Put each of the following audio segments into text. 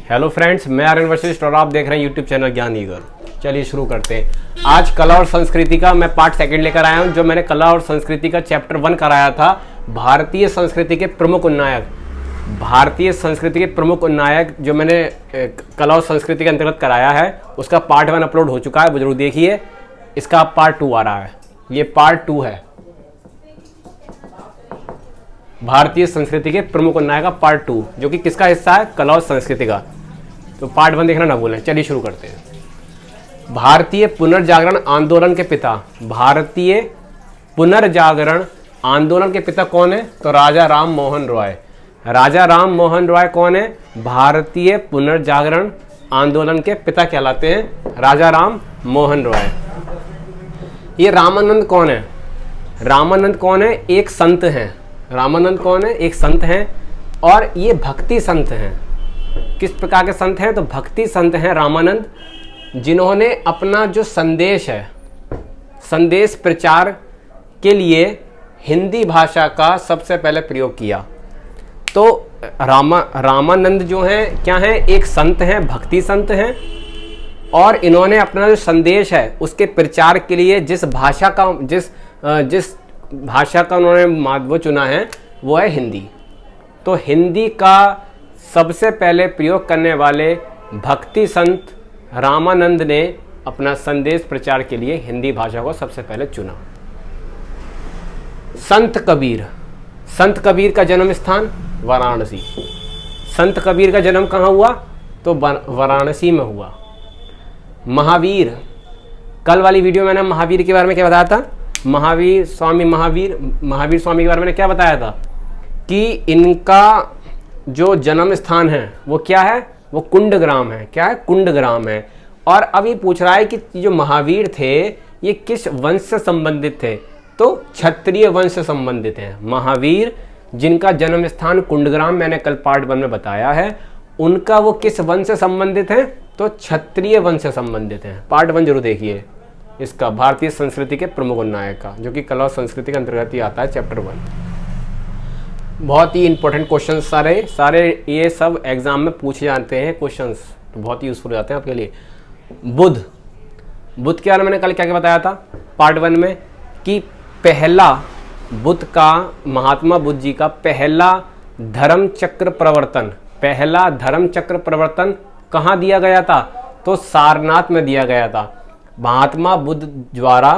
Hello friends, मैं आर्यन वशिष्ठ और आप देख रहे हैं यूट्यूब चैनल ज्ञान ईगर। चलिए शुरू करते हैं। आज कला और संस्कृति का मैं पार्ट सेकंड लेकर आया हूं। जो मैंने कला और संस्कृति का चैप्टर 1 कराया था, भारतीय संस्कृति के प्रमुख उन्नायक। भारतीय संस्कृति के प्रमुख उन्नायक जो मैंने कला और संस्कृति के अंतर्गत कराया है, उसका पार्ट 1 अपलोड हो चुका है, वो जरूर देखिए। इसका पार्ट 2 आ रहा है, ये पार्ट 2 है। भारतीय संस्कृति के प्रमुख उन्नायक का पार्ट 2, जो कि किसका हिस्सा है? कला और संस्कृति का। तो पार्ट 1 देखना ना भूलें। चलिए शुरू करते हैं। भारतीय पुनर्जागरण आंदोलन के पिता। भारतीय पुनर्जागरण आंदोलन के पिता कौन है? तो राजा राम मोहन रॉय। राजा राम मोहन रॉय कौन है? भारतीय पुनर्जागरण आंदोलन के पिता कहलाते हैं राजा राम मोहन रॉय। ये रामानंद कौन है? रामानंद कौन है? एक संत हैं। रामानंद कौन है? एक संत हैं, और ये भक्ति संत हैं। किस प्रकार के संत हैं? तो भक्ति संत हैं रामानंद, जिन्होंने अपना जो संदेश है, संदेश प्रचार के लिए हिंदी भाषा का सबसे पहले प्रयोग किया। तो रामानंद जो हैं क्या हैं? एक संत हैं, भक्ति संत हैं, और इन्होंने अपना जो संदेश है उसके प्रचार के लिए जिस भाषा का उन्होंने माध्यम चुना है वो है हिंदी। तो हिंदी का सबसे पहले प्रयोग करने वाले भक्ति संत रामानंद ने अपना संदेश प्रचार के लिए हिंदी भाषा को सबसे पहले चुना। संत कबीर। संत कबीर का जन्म स्थान वाराणसी। संत कबीर का जन्म कहाँ हुआ? तो वाराणसी में हुआ। महावीर, कल वाली वीडियो में मैंने महावीर के बारे में क्या बताया था? महावीर स्वामी के बारे में क्या बताया था कि इनका जो जन्म स्थान है वो क्या है? वो कुंडग्राम है। क्या है? कुंडग्राम है। और अब ये पूछ रहा है कि जो महावीर थे ये किस वंश से संबंधित थे? तो क्षत्रिय वंश से संबंधित हैं। महावीर जिनका जन्म स्थान कुंडग्राम मैंने कल पार्ट 1 में बताया है, उनका वो किस वंश से संबंधित है? तो क्षत्रिय वंश से संबंधित हैं। पार्ट 1 जरूर देखिए इसका, भारतीय संस्कृति के प्रमुख उन्नायक का, जो कि कला और संस्कृति के अंतर्गत ही आता है, चैप्टर 1। बहुत ही इंपॉर्टेंट क्वेश्चन सारे ये सब एग्जाम में पूछे जाते हैं क्वेश्चंस, तो बहुत ही यूजफुल हो जाते हैं आपके लिए। बुद्ध के बारे में मैंने कल क्या क्या बताया था पार्ट 1 में कि पहला बुद्ध का, महात्मा बुद्ध जी का पहला धर्म चक्र प्रवर्तन कहाँ दिया गया था? तो सारनाथ में दिया गया था। महात्मा बुद्ध द्वारा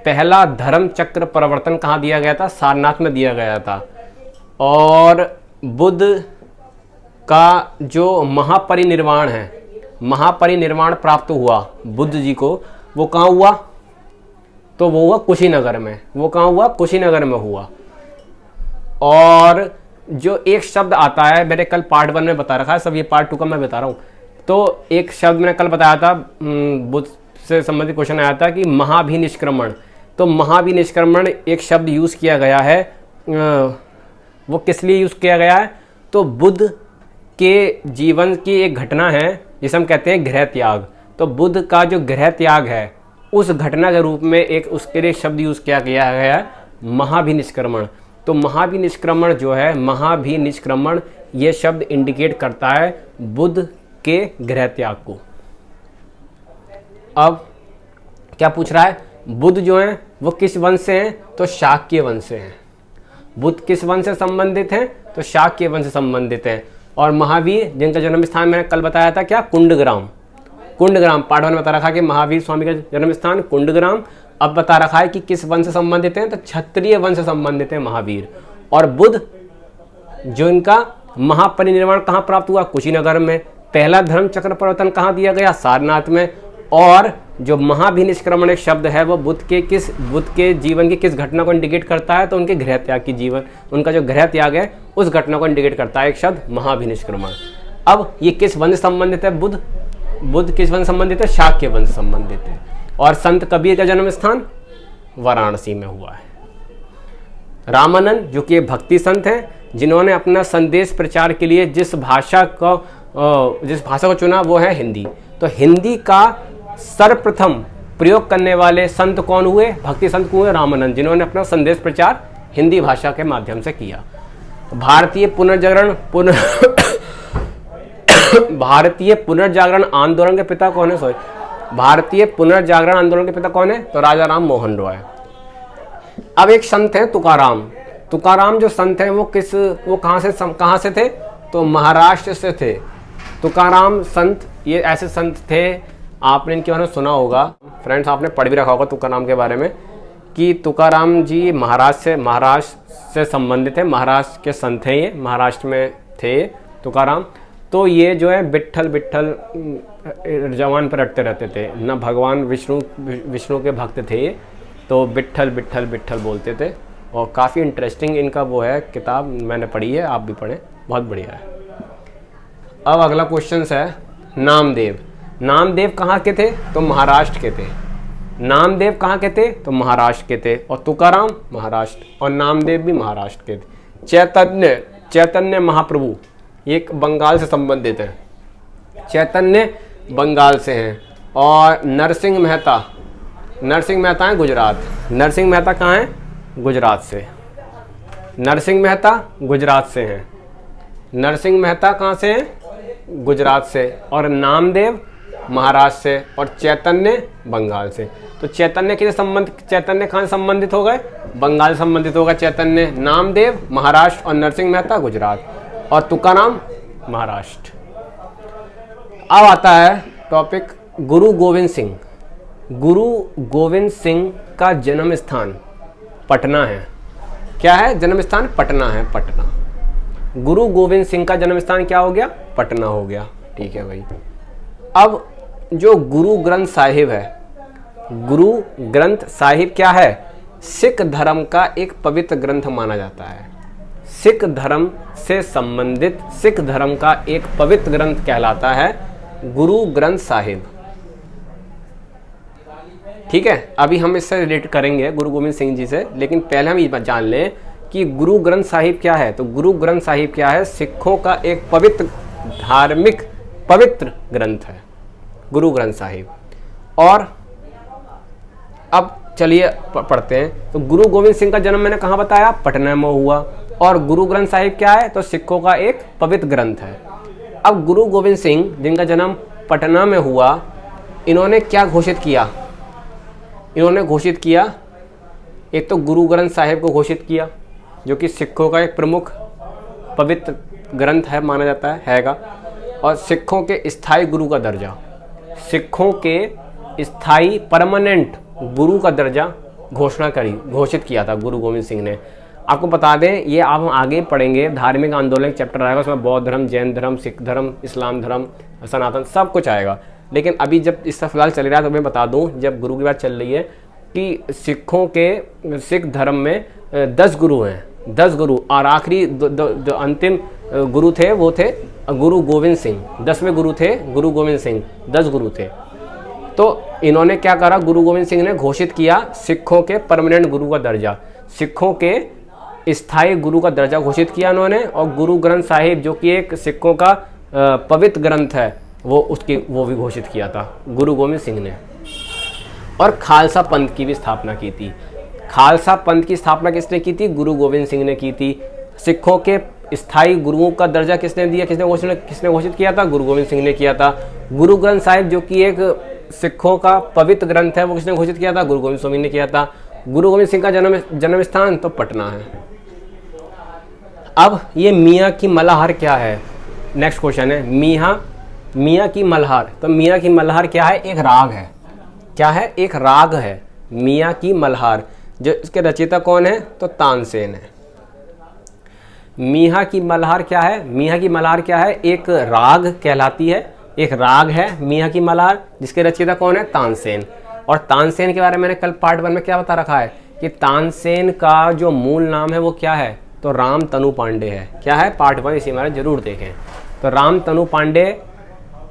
पहला धर्म चक्र प्रवर्तन कहाँ दिया गया था? सारनाथ में दिया गया था। और बुद्ध का जो महापरिनिर्वाण है, महापरिनिर्वाण प्राप्त हुआ बुद्ध जी को, वो कहाँ हुआ? तो वो हुआ कुशीनगर में। वो कहाँ हुआ? कुशीनगर में हुआ। और जो एक शब्द आता है, मैंने कल पार्ट 1 में बता रखा है, सब ये पार्ट 2 का मैं बता रहा हूँ। तो एक शब्द मैंने कल बताया था, बुद्ध से संबंधित क्वेश्चन आया था कि महाभिनिष्क्रमण। तो महाभिनिष्क्रमण एक शब्द यूज़ किया गया है, वो किस लिए यूज़ किया गया है? तो बुद्ध के जीवन की एक घटना है जिसे हम कहते हैं गृह त्याग। तो बुद्ध का जो गृह त्याग है उस घटना के रूप में एक उसके लिए शब्द यूज़ किया गया है महाभिनिष्क्रमण। तो महाभिनिष्क्रमण जो है, महाभिनिष्क्रमण ये शब्द इंडिकेट करता है बुद्ध के गृह त्याग को। अब क्या पूछ रहा है? बुद्ध जो हैं वो किस वंश से हैं? तो शाक्य वंश से हैं। बुद्ध किस वंश से संबंधित हैं? तो शाक्य वंश से संबंधित हैं। और महावीर जिनका जन्म स्थान मैंने कल बताया था क्या? कुंडग्राम। पार्ट 1 में बता रखा कि महावीर स्वामी का जन्म स्थान कुंडग्राम। अब बता रखा है कि किस वंश से संबंधित हैं? तो क्षत्रिय वंश से संबंधित हैं महावीर। और बुद्ध जो इनका महापरिनिर्वाण कहाँ प्राप्त हुआ? कुशीनगर में। पहला धर्म चक्र प्रवर्तन कहाँ दिया गया? सारनाथ में। और जो महाभिनिष्क्रमण एक शब्द है वो बुद्ध के जीवन की किस घटना को इंडिकेट करता है? तो उनके गृह त्याग की जीवन, उनका जो गृह त्याग है उस घटना को इंडिकेट करता है एक शब्द महाभिनिष्क्रमण। अब ये किस वंश से संबंधित है? बुद्ध किस वंश संबंधित है? शाक्य वंश संबंधित है। और संत कबीर का जन्म स्थान वाराणसी में हुआ है। रामानंद जो कि भक्ति संत हैं, जिन्होंने अपना संदेश प्रचार के लिए जिस भाषा को चुना वो है हिंदी। तो हिंदी का सर्वप्रथम प्रयोग करने वाले संत कौन हुए? भक्ति संत हुए रामानंद, जिन्होंने अपना संदेश प्रचार हिंदी भाषा के माध्यम से किया। भारतीय पुनर्जागरण भारतीय पुनर्जागरण आंदोलन के पिता कौन है? सॉरी, भारतीय पुनर्जागरण आंदोलन के पिता कौन है? तो राजा राम मोहन रॉय। अब एक संत है तुकाराम। तुकाराम जो संत हैं वो कहाँ से थे? तो महाराष्ट्र से थे। तुकाराम संत, ये ऐसे संत थे, आपने इनके बारे में सुना होगा फ्रेंड्स, आपने पढ़ भी रखा होगा तुकाराम के बारे में कि तुकाराम जी महाराष्ट्र से संबंधित है, महाराष्ट्र के संत हैं, ये महाराष्ट्र में थे तुकाराम। तो ये जो है विट्ठल विट्ठल जवान पर रटते रहते थे ना, भगवान विष्णु के भक्त थे ये, तो विट्ठल विट्ठल विट्ठल बोलते थे। और काफ़ी इंटरेस्टिंग इनका वो है किताब, मैंने पढ़ी है, आप भी पढ़ें, बहुत बढ़िया है। अब अगला क्वेश्चन है नामदेव। नामदेव कहाँ के थे? तो महाराष्ट्र के थे। नामदेव कहाँ के थे? तो महाराष्ट्र के थे। और तुकाराम महाराष्ट्र, और नामदेव भी महाराष्ट्र के थे। चैतन्य महाप्रभु एक बंगाल से संबंधित है, चैतन्य बंगाल से हैं। और नरसिंह मेहता हैं गुजरात। नरसिंह मेहता कहाँ हैं? गुजरात से। नरसिंह मेहता गुजरात से हैं। नरसिंह मेहता कहाँ से हैं? गुजरात से। और नामदेव महाराष्ट्र से, और चैतन्य बंगाल से। तो चैतन्य कहाँ से संबंधित हो गए? बंगाल से संबंधित होगा चैतन्य। नामदेव महाराष्ट्र और नरसिंह मेहता गुजरात, और तुकाराम महाराष्ट्र। अब आता है टॉपिक गुरु गोविंद सिंह। गुरु गोविंद सिंह का जन्म स्थान पटना है। क्या है? जन्म स्थान पटना है, पटना। गुरु गोविंद सिंह का जन्म स्थान क्या हो गया? पटना हो गया। ठीक है भाई। अब जो गुरु ग्रंथ साहिब है, गुरु ग्रंथ साहिब क्या है? सिख धर्म का एक पवित्र ग्रंथ माना जाता है। सिख धर्म से संबंधित सिख धर्म का एक पवित्र ग्रंथ कहलाता है गुरु ग्रंथ साहिब। ठीक है, अभी हम इससे रिलेट करेंगे गुरु गोविंद सिंह जी से, लेकिन पहले हम ये बात जान लें कि गुरु ग्रंथ साहिब क्या है। तो गुरु ग्रंथ साहिब क्या है? सिखों का एक पवित्र धार्मिक पवित्र ग्रंथ है गुरु ग्रंथ साहिब। और अब चलिए पढ़ते हैं। तो गुरु गोविंद सिंह का जन्म मैंने कहाँ बताया? पटना में हुआ। और गुरु ग्रंथ साहिब क्या है? तो सिखों का एक पवित्र ग्रंथ है। अब गुरु गोविंद सिंह जिनका जन्म पटना में हुआ, इन्होंने क्या घोषित किया? इन्होंने घोषित किया, एक तो गुरु ग्रंथ साहिब को घोषित किया, जो कि सिखों का एक प्रमुख पवित्र ग्रंथ है, माना जाता है, हैगा। और सिखों के स्थायी गुरु का दर्जा, सिखों के स्थायी परमानेंट गुरु का दर्जा घोषित किया था गुरु गोविंद सिंह ने। आपको बता दें, ये आप हम आगे पढ़ेंगे, धार्मिक आंदोलन चैप्टर आएगा, उसमें बौद्ध धर्म, जैन धर्म, सिख धर्म, इस्लाम धर्म, सनातन, सब कुछ आएगा। लेकिन अभी जब इसका फिलहाल चल रहा है तो मैं बता दूं, जब गुरु की बात चल रही है कि सिख धर्म में 10 गुरु हैं, 10 गुरु। और आखिरी जो अंतिम गुरु थे वो थे गुरु गोविंद सिंह। 10वें गुरु थे गुरु गोविंद सिंह, 10 गुरु थे। तो इन्होंने क्या करा? गुरु गोविंद सिंह ने घोषित किया सिखों के परमानेंट गुरु का दर्जा, सिखों के स्थायी गुरु का दर्जा घोषित किया उन्होंने। और गुरु ग्रंथ साहिब जो कि एक सिखों का पवित्र ग्रंथ है, वो भी घोषित किया था गुरु गोविंद सिंह ने। और खालसा पंथ की भी स्थापना की थी। खालसा पंथ की स्थापना किसने की थी? गुरु गोविंद सिंह ने की थी। सिखों के स्थायी गुरुओं का दर्जा किसने दिया? किसने घोषित किया था? गुरु गोविंद सिंह ने किया था। गुरु ग्रंथ साहिब जो कि एक सिखों का पवित्र ग्रंथ है, वो किसने घोषित किया था? गुरु गोविंद स्वामी ने किया था। गुरु गोविंद सिंह का जन्म स्थान तो पटना है। अब ये मियाँ की मल्हार क्या है? नेक्स्ट क्वेश्चन है मियाँ की मल्हार। तो मियाँ की मल्हार क्या है? एक राग है। क्या है? एक राग है मियाँ की मल्हार। जो इसके रचयिता कौन है? तो तानसेन है। मियाँ की मल्हार क्या है? मियाँ की मल्हार क्या है? एक राग कहलाती है, एक राग है मियाँ की मल्हार, जिसके रचयिता कौन है? तानसेन। और तानसेन के बारे में मैंने कल पार्ट 1 में क्या बता रखा है कि तानसेन का जो मूल नाम है वो क्या है? तो राम तनु पांडे है। क्या है? पार्ट 1 इसी हमारे जरूर देखें। तो राम तनु पांडे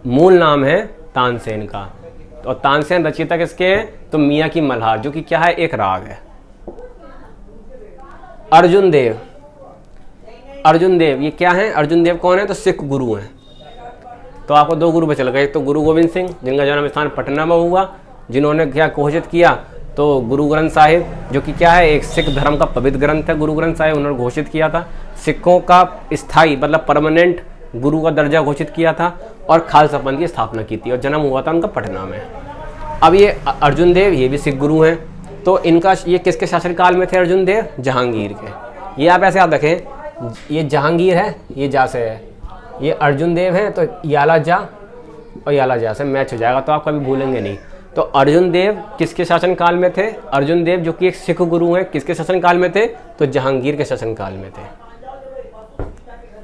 मूल नाम है तानसेन का। और तानसेन रचयिता किसके हैं? तो मियाँ की मल्हार, जो कि क्या है? एक राग है। अर्जुन देव ये क्या है? अर्जुन देव कौन है? तो सिख गुरु हैं। तो आपको 2 गुरु बचल गए। तो गुरु गोविंद सिंह जिनका जन्म स्थान पटना में हुआ, जिन्होंने क्या घोषित किया? तो गुरु ग्रंथ साहिब जो कि क्या है? एक सिख धर्म का पवित्र ग्रंथ है गुरु ग्रंथ साहिब, उन्होंने घोषित किया था। सिखों का स्थायी मतलब परमानेंट गुरु का दर्जा घोषित किया था और खालसा पंथ की स्थापना की थी और जन्म हुआ था उनका पटना में। अब ये अर्जुन देव ये भी सिख गुरु हैं, तो इनका ये किसके शासनकाल में थे अर्जुन देव? जहांगीर के। ये आप ऐसे याद रखें, ये जहांगीर है, ये जा से है, ये अर्जुन देव हैं तो याला जा और याला जा से मैच हो जाएगा, तो आप कभी भूलेंगे नहीं। तो अर्जुन देव किसके शासनकाल में थे? अर्जुन देव जो कि एक सिख गुरु हैं, किसके शासनकाल में थे? तो जहांगीर के शासनकाल में थे।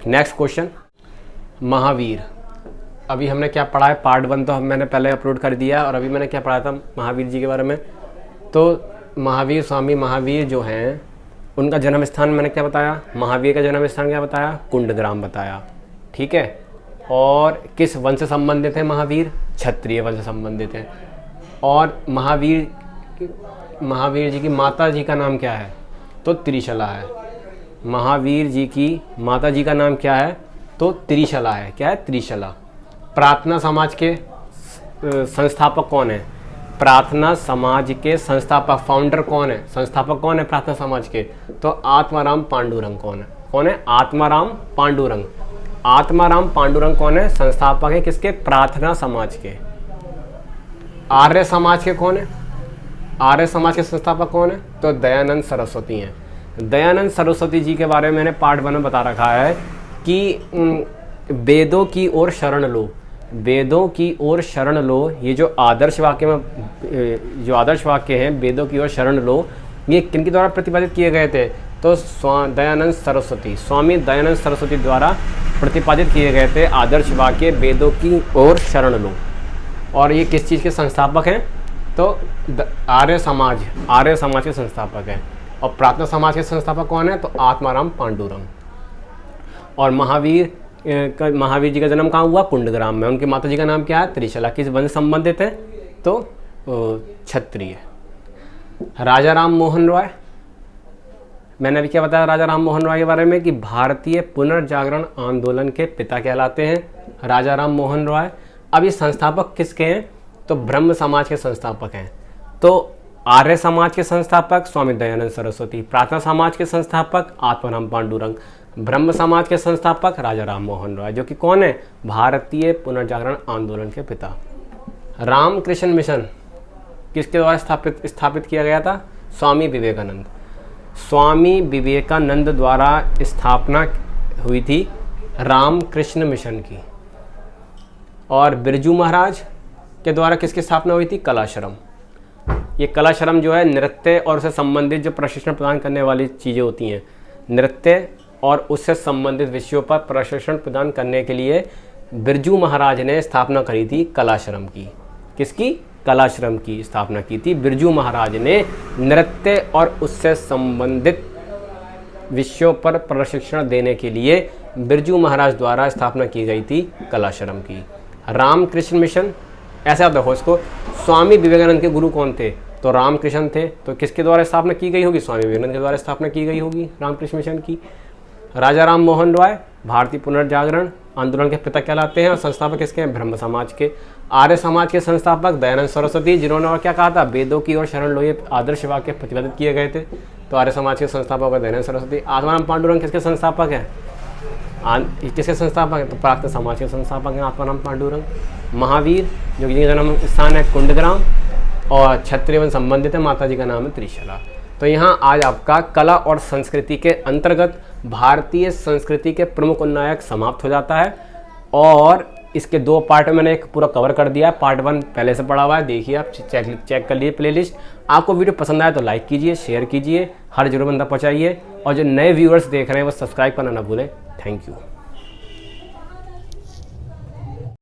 Next question, Mahavir. अभी हमने क्या पढ़ा है? पार्ट 1 तो मैंने पहले अपलोड कर दिया और अभी मैंने क्या पढ़ा था महावीर जी के बारे में। तो महावीर स्वामी महावीर जो हैं उनका जन्म स्थान मैंने क्या बताया? महावीर का जन्म स्थान क्या बताया? कुंडग्राम बताया, ठीक है। और किस वंश से संबंधित है महावीर? क्षत्रिय वंश से संबंधित है। और महावीर जी की माता जी का नाम क्या है? तो त्रिशला है। महावीर जी की माता जी का नाम क्या है? तो त्रिशला है। क्या है? त्रिशला। प्रार्थना समाज के संस्थापक कौन है? प्रार्थना समाज के संस्थापक, फाउंडर कौन है? संस्थापक कौन है प्रार्थना समाज के? तो आत्माराम पांडुरंग कौन है? कौन है? आत्माराम पांडुरंग। आत्माराम पांडुरंग कौन है? संस्थापक है किसके? प्रार्थना समाज के। आर्य समाज के कौन है? आर्य समाज के संस्थापक कौन है? तो दयानंद सरस्वती हैं। दयानंद सरस्वती जी के बारे में मैंने पार्ट 1 में बता रखा है कि वेदों की ओर शरण लो, वेदों की ओर शरण लो। ये जो आदर्श वाक्य में जो आदर्श वाक्य हैं, वेदों की ओर शरण लो, ये किनके द्वारा प्रतिपादित किए गए थे? तो दयानंद सरस्वती, स्वामी दयानंद सरस्वती द्वारा प्रतिपादित किए गए थे आदर्श वाक्य, वेदों की ओर शरण लो। और ये किस चीज़ के संस्थापक हैं? तो आर्य समाज के संस्थापक हैं। और प्रार्थना समाज के संस्थापक कौन है? तो आत्माराम पांडुरंग। और महावीर जी का जन्म कहाँ हुआ? कुंडग्राम में। उनकी माता जी का नाम क्या है? त्रिशला। किस वंश संबंधित है? तो क्षत्रिय। राजा राम मोहन रॉय, मैंने अभी क्या बताया राजा राम मोहन रॉय के बारे में कि भारतीय पुनर्जागरण आंदोलन के पिता कहलाते हैं राजा राम मोहन रॉय। अब ये संस्थापक किसके हैं? तो ब्रह्म समाज के संस्थापक हैं। तो आर्य समाज के संस्थापक स्वामी दयानंद सरस्वती, प्रार्थना समाज के संस्थापक आत्माराम पांडुरंग, ब्रह्म समाज के संस्थापक राजा राम मोहन रॉय, जो कि कौन है? भारतीय पुनर्जागरण आंदोलन के पिता। रामकृष्ण मिशन किसके द्वारा स्थापित किया गया था? स्वामी विवेकानंद। स्वामी विवेकानंद द्वारा स्थापना हुई थी रामकृष्ण मिशन की। और बिरजू महाराज के द्वारा किसकी स्थापना हुई थी? कलाश्रम। ये कलाश्रम जो है नृत्य और उससे संबंधित जो प्रशिक्षण प्रदान करने वाली चीज़ें होती हैं, नृत्य और उससे संबंधित विषयों पर प्रशिक्षण प्रदान करने के लिए बिरजू महाराज ने स्थापना करी थी कलाश्रम की। किसकी? कलाश्रम की स्थापना की थी बिरजू महाराज ने। नृत्य और उससे संबंधित विषयों पर प्रशिक्षण देने के लिए बिरजू महाराज द्वारा स्थापना की गई थी कलाश्रम की। रामकृष्ण मिशन, ऐसा देखो इसको, स्वामी विवेकानंद के गुरु कौन थे? तो रामकृष्ण थे। तो किसके द्वारा स्थापना की गई होगी? स्वामी विवेकानंद के द्वारा स्थापना की गई होगी रामकृष्ण मिशन की। राजा राम मोहन रॉय भारतीय पुनर्जागरण आंदोलन के पिता कहलाते हैं और संस्थापक किसके हैं? ब्रह्म समाज के। आर्य समाज के संस्थापक दयानंद सरस्वती, जिन्होंने और क्या कहा था? वेदों की ओर शरण लो, ये आदर्श वाक्य प्रतिपादित किए गए थे। तो आर्य समाज के संस्थापक दयानंद सरस्वती। आत्माराम पांडुरंग किसके संस्थापक हैं? किसके संस्थापक हैं? तो प्रार्थना समाज के संस्थापक हैं आत्माराम पांडुरंग। महावीर जो कि जन्म स्थान है कुंडग्राम और क्षत्रिय वंश संबंधित है, माता जी का नाम है त्रिशला। तो यहाँ आज आपका कला और संस्कृति के अंतर्गत भारतीय संस्कृति के प्रमुख उन्नायक समाप्त हो जाता है। और इसके 2 पार्ट में मैंने एक पूरा कवर कर दिया है। पार्ट 1 पहले से पढ़ा हुआ है, देखिए आप चेक कर लिए प्लेलिस्ट। आपको वीडियो पसंद आया तो लाइक कीजिए, शेयर कीजिए, हर जरूरतमंद तक पहुँचाइए। और जो नए व्यूअर्स देख रहे हैं वो सब्सक्राइब करना ना भूलें। Thank you.